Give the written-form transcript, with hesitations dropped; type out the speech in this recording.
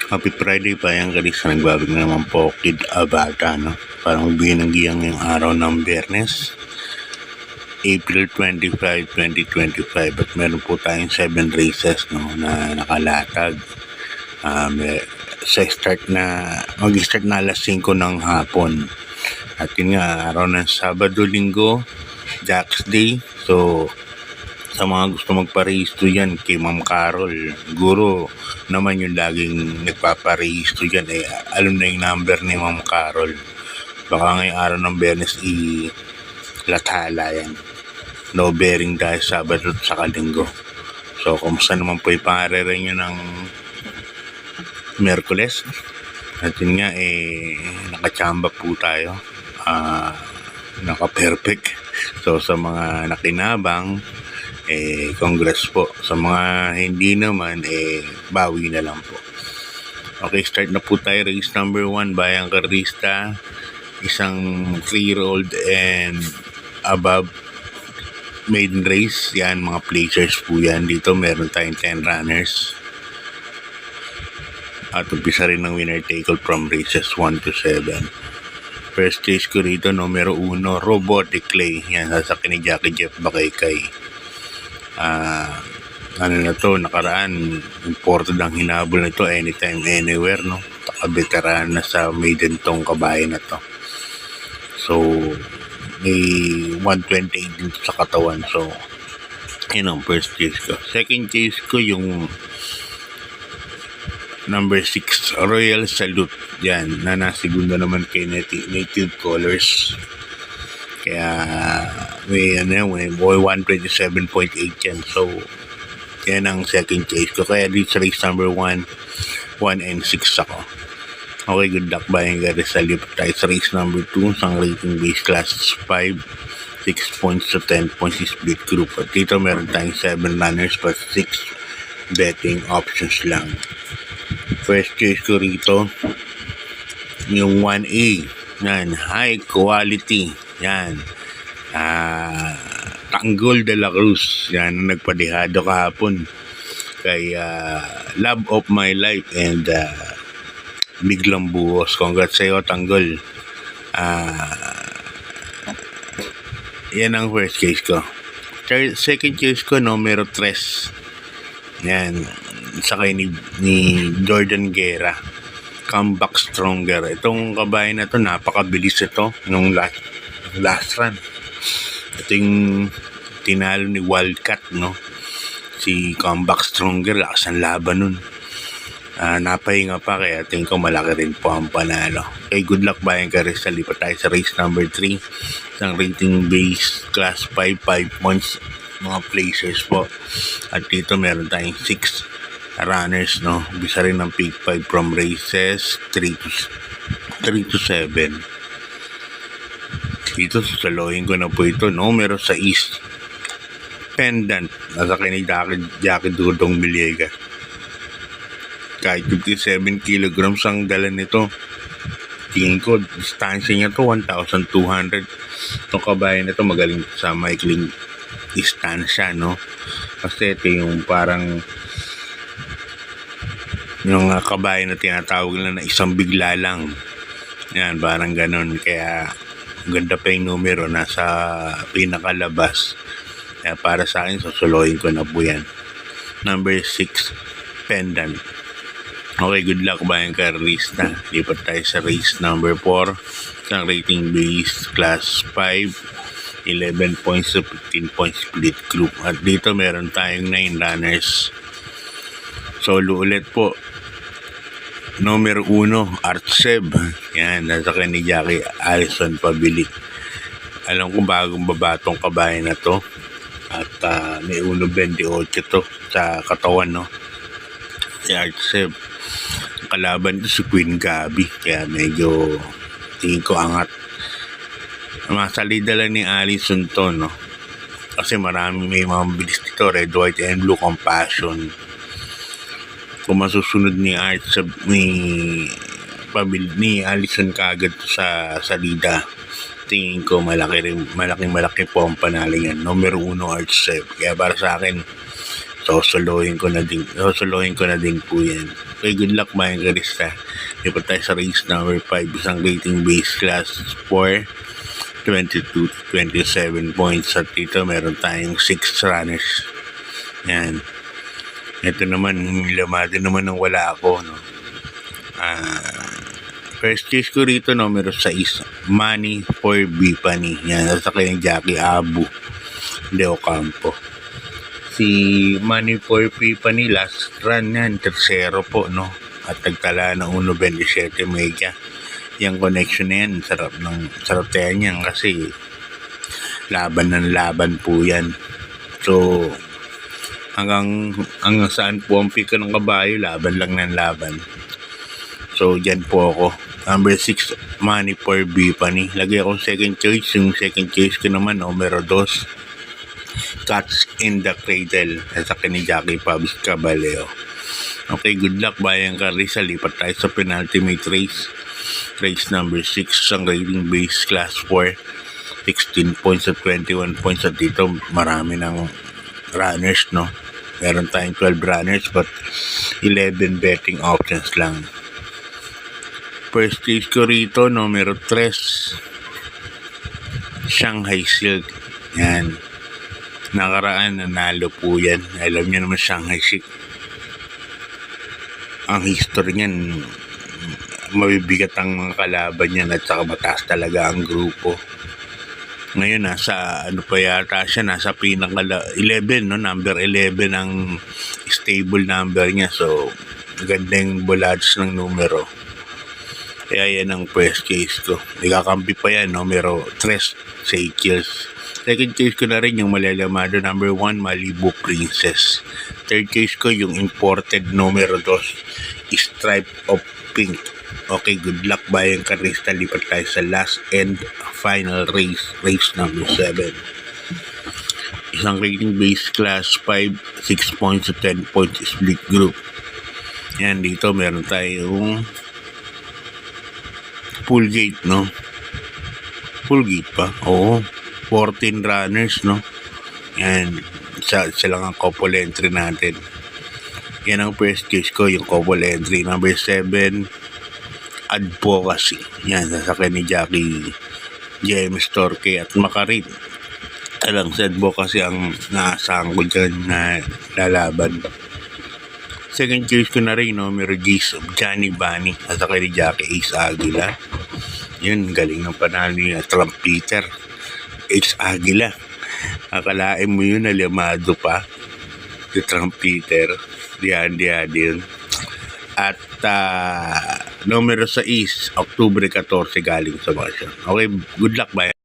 Happy Friday pa yan, kalis na nagbabag na naman po Kid Abata, no? Parang magbigay ng giyang yung araw ng Biyernes, April 25, 2025, at meron po tayong 7 races, no, na nakalatag. Mag-start na alas 5 ng hapon. At yun nga, araw ng Sabado, Linggo, Jack's Day. So, sa mga gusto magparehistro yan kay Ma'am Carol, siguro naman yung laging nagpaparehistro yan, alam na yung number ni Ma'am Carol. Baka ngayong araw ng Biyernes lathala yan. No bearing dahil Sabado at saka Linggo. So, kumusta naman po yung pangarere nyo ng Merkules? At yun nga, nakachamba po tayo. Naka-perfect. So, sa mga nakinabang, congrats po. Sa mga hindi naman, bawi na lang po. Okay, start na po tayo. Race number 1, Bayang Karista. Isang 3-year-old and above maiden race. Yan, mga placers po yan. Dito meron tayong 10 runners. At umpisa rin ng winner take-all from races 1 to 7. First case ko rito, numero 1, Robotic Clay. Yan, sasakyan ni Jackie Jeff Bakaykay. Nakaraan, imported ang hinabol nito anytime, anywhere, no? Taka-veteran na sa maiden tong kabayan na to. So, may 128 din sa katawan. So, yun ang first case ko. Second case ko, yung number 6, Royal Salute. Yan, na nasigunda naman kay Native Colors. Kaya may 127.8 yan. So, yan ang second case ko. Kaya dito sa race number 1 and 6 ako. Okay, good luck Bayang Karista. Lipat tayo sa race number 2. Isang rating base class 5, 6 points to 10 points split group. At dito meron tayong 7 runners plus 6 betting options lang. First case ko rito, yung 1A. Yan, high quality. Yan. Tanggol de la Cruz. Yan, nagpadihado kahapon kay Love of My Life and Biglang Buhos. Congrats sa'yo, Tanggol. Yan ang first case ko. Second case ko, numero 3. Yan, sakay ni Jordan Guerra. Comeback Stronger. Itong kabayan na to, napakabilis ito nung last run. Ito yung tinalo ni Wildcat, no? Si Comeback Stronger, lakas ang laban nun. Napahinga pa, kaya tingin ko malaki rin po ang panalo. Okay, good luck Bayang Karista. Lipat tayo sa race number 3. Isang rating base class 5 points, mga placers po. At dito meron tayong 6 runners, no? Bisa rin ng pick 5 from races 3 to 7. Dito sasalohin ko na po ito, numero 6, Pendant. Nasa kay ni Jackie Dudong Villegas. Kahit 57 kilograms ang dala nito. Tingin ko, distansya niya to 1,200. Itong kabayan na to magaling sa maikling distansya, no? Kasi ito yung parang yung kabayan na tinatawag nila na isang bigla lang. Yan, parang ganon. Kaya ganda pa yung numero, nasa pinakalabas. Kaya para sa akin, susuloyin ko na po yan. Number 6, Pendant. Okay, good luck Bayang Karista. Lipat tayo sa race number 4. Isang rating base class 5, 11 points to 15 points split group. At dito meron tayong 9 runners. Solo ulit po. Numero 1, Artseb. Yan, nasa kay ni Jackie Allison Pabilik. Alam ko bagong babatong kabayan na to. At may 1.28 to sa katawan, no? Si Artseb. Kalaban to si Queen Gabi. Kaya medyo tingin ko angat. Masalida lang ni Allison to, no? Kasi marami may mga bilis dito. Red, White, and Blue Compassion. Kung masusunod ni Artseb ni Allison kagad sa salida, tingin ko malaki po ang panalo yan. Numero 1, Artseb. Kaya para sa akin, Sosolohin ko na din po yan. Okay, good luck mga karista. Lipat tayo sa race number 5, isang rating base class 4, 22 to 27 points. At dito meron tayong 6 runners. Yan. Ito naman, lamado naman ng wala ako, no? First choice ko rito, numero 6, Money for Bipani. Yan, nasa kayang Jackie Abu de Ocampo. Si Money for Bipani, last run yan, tersero po, no? At nagtala ng 1.27 mega. Yung connection na yan, sarap tayo niyan kasi laban ng laban po yan. So, hanggang saan po ang pika ng kabayo, laban lang ng laban. So, dyan po ako. Number 6, Money for Bipani. Lagay akong second choice. Yung second choice ko naman, numero 2, Cats in the Cradle. Sa akin ni Jackie Pabs Caballero. Okay, good luck bayang Carissa. Lipat tayo sa penultimate race. Race number 6, ang rating base class 4. 16 points at 21 points. At dito, marami ng runners, no? Meron tayong 12 runners but 11 betting options lang. First choice ko rito, numero 3, Shanghai Silk. Yan. Nakaraan, nanalo po yan. Alam niyo naman Shanghai Silk. Ang history niyan, mabibigat ang mga kalaban niyan at saka mataas talaga ang grupo. Ngayon, nasa pinaka 11, no? Number 11 ang stable number niya. So, gandang bulats ng numero. Kaya yan ang first case ko. Ikakampi pa yan, numero 3, Seychelles. Second case ko na rin yung malalamado, number 1, Malibu Princess. Third case ko yung imported numero 2, Stripe of Pink. Okay, good luck bayang Karista. Lipat tayo sa last and final race number 7. Isang rating base class 5, 6 points to 10 points split group. Yan, dito meron tayong full gate, no? Full gate pa? Oo. 14 runners, no? Yan. Isa lang ang couple entry natin. Yan ang first case ko, yung couple entry. Number 7, Advocacy. Yan, sasakyan ni Jackie James Torque at Makarit. Alang sa Advocacy ang naasahan ko dyan na lalaban. Second choice ko na rin, numero G's of Johnny Bunny. Sasakyan ni Jackie Ace Aguila. Yun, galing ng panalo ni Trumpeter. Ace Aguila. Akalain mo yun, alamado pa. Si Trumpeter. Diyan yun. At numero 6, Octubre 14 galing sa Basya. Okay, good luck, bye.